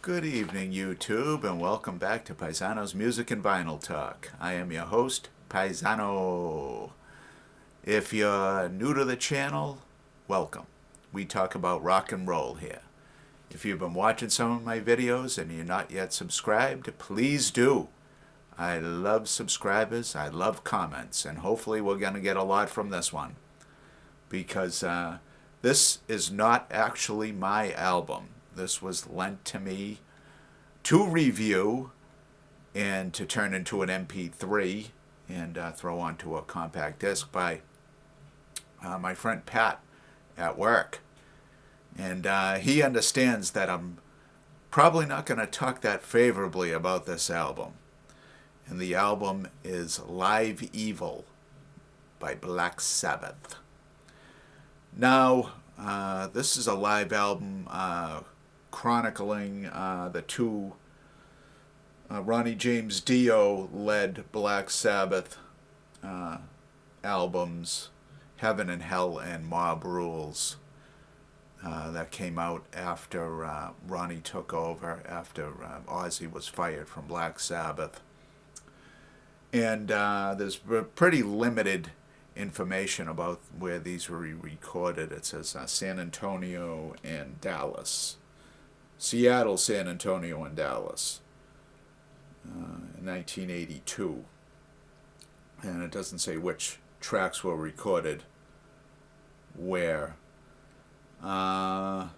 Good evening, YouTube, and welcome back to Paisano's Music and Vinyl Talk. I am your host, Paisano. If you're new to the channel, welcome. We talk about rock and roll here. If you've been watching some of my videos and you're not yet subscribed, please do. I love subscribers, I love comments, and hopefully we're going to get a lot from this one. Because this is not actually my album. This was lent to me to review and to turn into an MP3 and throw onto a compact disc by my friend Pat at work. And he understands that I'm probably not going to talk that favorably about this album. And the album is Live Evil by Black Sabbath. Now, this is a live album chronicling the two Ronnie James Dio led Black Sabbath albums, Heaven and Hell and Mob Rules, that came out after Ronnie took over, after Ozzy was fired from Black Sabbath. And there's pretty limited information about where these were recorded. It says San Antonio and Dallas. Seattle, San Antonio, and Dallas in 1982. And it doesn't say which tracks were recorded where. I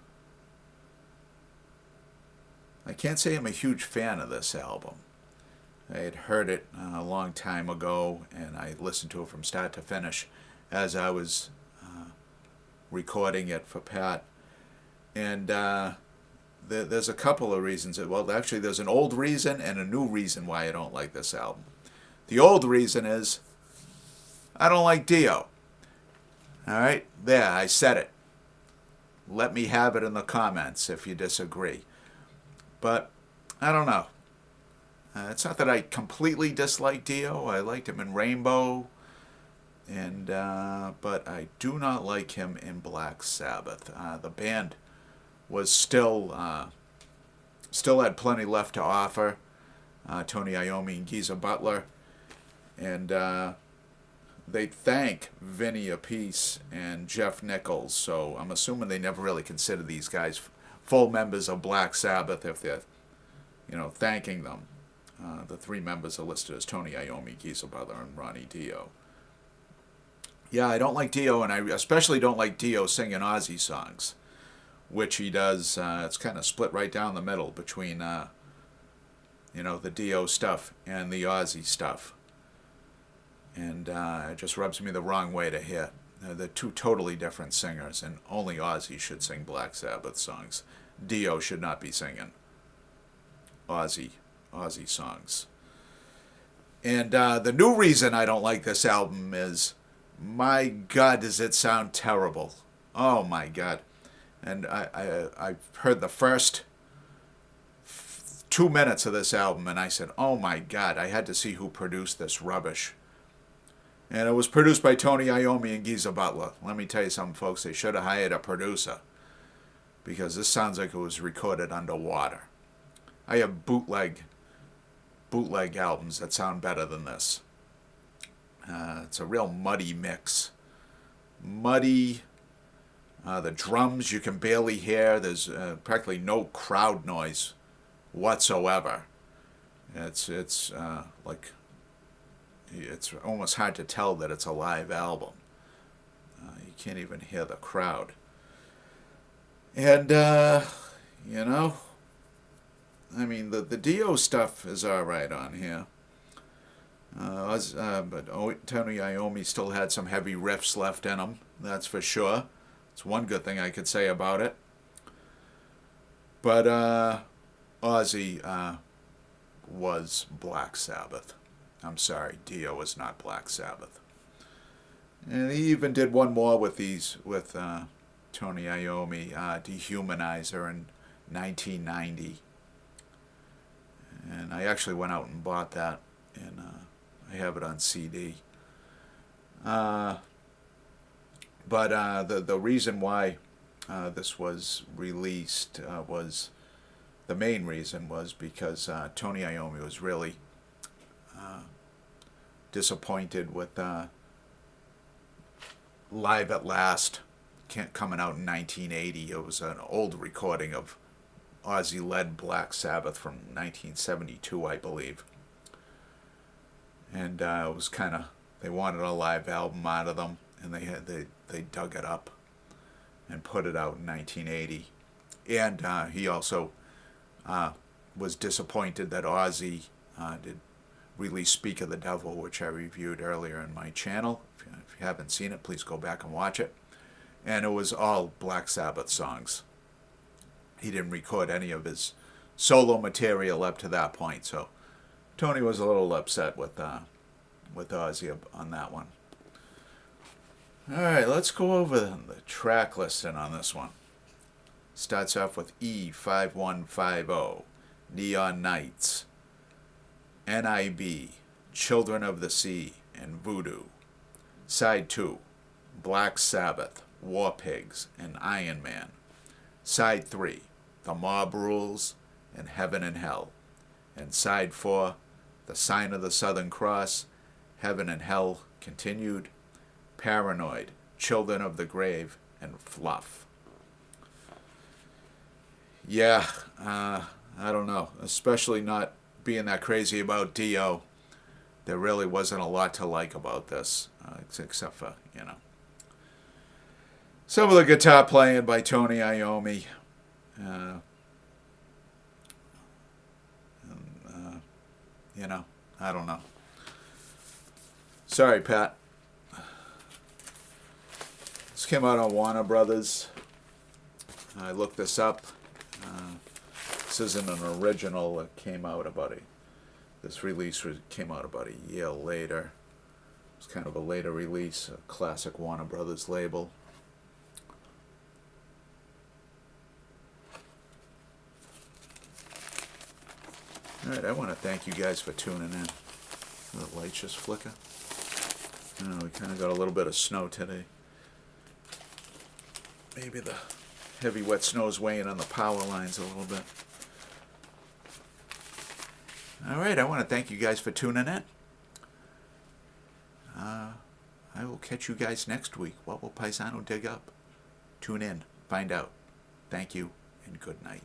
can't say I'm a huge fan of this album. I had heard it a long time ago, and I listened to it from start to finish as I was recording it for Pat. And there's a couple of reasons. Well, actually, there's an old reason and a new reason why I don't like this album. The old reason is I don't like Dio. All right? There, I said it. Let me have it in the comments if you disagree. But I don't know. It's not that I completely dislike Dio. I liked him in Rainbow, and but I do not like him in Black Sabbath. The band was still had plenty left to offer. Tony Iommi and Geezer Butler, and they thank Vinny Appice and Jeff Nichols. So I'm assuming they never really considered these guys full members of Black Sabbath if they're, thanking them. The three members are listed as Tony Iommi, Geezer Butler, and Ronnie Dio. Yeah, I don't like Dio, and I especially don't like Dio singing Ozzy songs, which he does. It's kind of split right down the middle between, the Dio stuff and the Ozzy stuff. And it just rubs me the wrong way to hear. They're two totally different singers, and only Ozzy should sing Black Sabbath songs. Dio should not be singing Ozzy songs. And the new reason I don't like this album is, my God, does it sound terrible. Oh my God. And I heard the first 2 minutes of this album and I said, oh my God, I had to see who produced this rubbish. And it was produced by Tony Iommi and Geezer Butler. Let me tell you something, folks, they should have hired a producer, because this sounds like it was recorded underwater. I have bootleg albums that sound better than this. It's a real muddy mix. Muddy. The drums you can barely hear. There's practically no crowd noise whatsoever. It's almost hard to tell that it's a live album. You can't even hear the crowd. And I mean, the Dio stuff is all right on here. But Tony Iommi still had some heavy riffs left in him, that's for sure. It's one good thing I could say about it. But Ozzy was Black Sabbath. I'm sorry, Dio was not Black Sabbath. And he even did one more with Tony Iommi, Dehumanizer, in 1990. And I actually went out and bought that, and I have it on CD. But the reason why this was released was the main reason was because Tony Iommi was really disappointed with Live at Last coming out in 1980. It was an old recording of Ozzy-led Black Sabbath from 1972, I believe. And it was kind of, they wanted a live album out of them, and they dug it up and put it out in 1980. And he also was disappointed that Ozzy did release Speak of the Devil, which I reviewed earlier in my channel. If you haven't seen it, please go back and watch it. And it was all Black Sabbath songs. He didn't record any of his solo material up to that point, so Tony was a little upset with Ozzy on that one. All right, let's go over the track listing on this one. Starts off with E5150, Neon Nights, NIB, Children of the Sea, and Voodoo. Side 2, Black Sabbath, War Pigs, and Iron Man. Side 3, The Mob Rules, and Heaven and Hell. And Side 4, The Sign of the Southern Cross, Heaven and Hell Continued, Paranoid, Children of the Grave, and Fluff. Yeah, I don't know. Especially not being that crazy about Dio. There really wasn't a lot to like about this, except for, some of the guitar playing by Tony Iommi. I don't know. Sorry, Pat. This came out on Warner Brothers. I looked this up. This isn't an original. It came out this release came out about a year later. It's kind of a later release, a classic Warner Brothers label. Alright, I want to thank you guys for tuning in. The lights just flicker. We kind of got a little bit of snow today. Maybe the heavy wet snow is weighing on the power lines a little bit. Alright, I want to thank you guys for tuning in. I will catch you guys next week. What will Paisano dig up? Tune in. Find out. Thank you, and good night.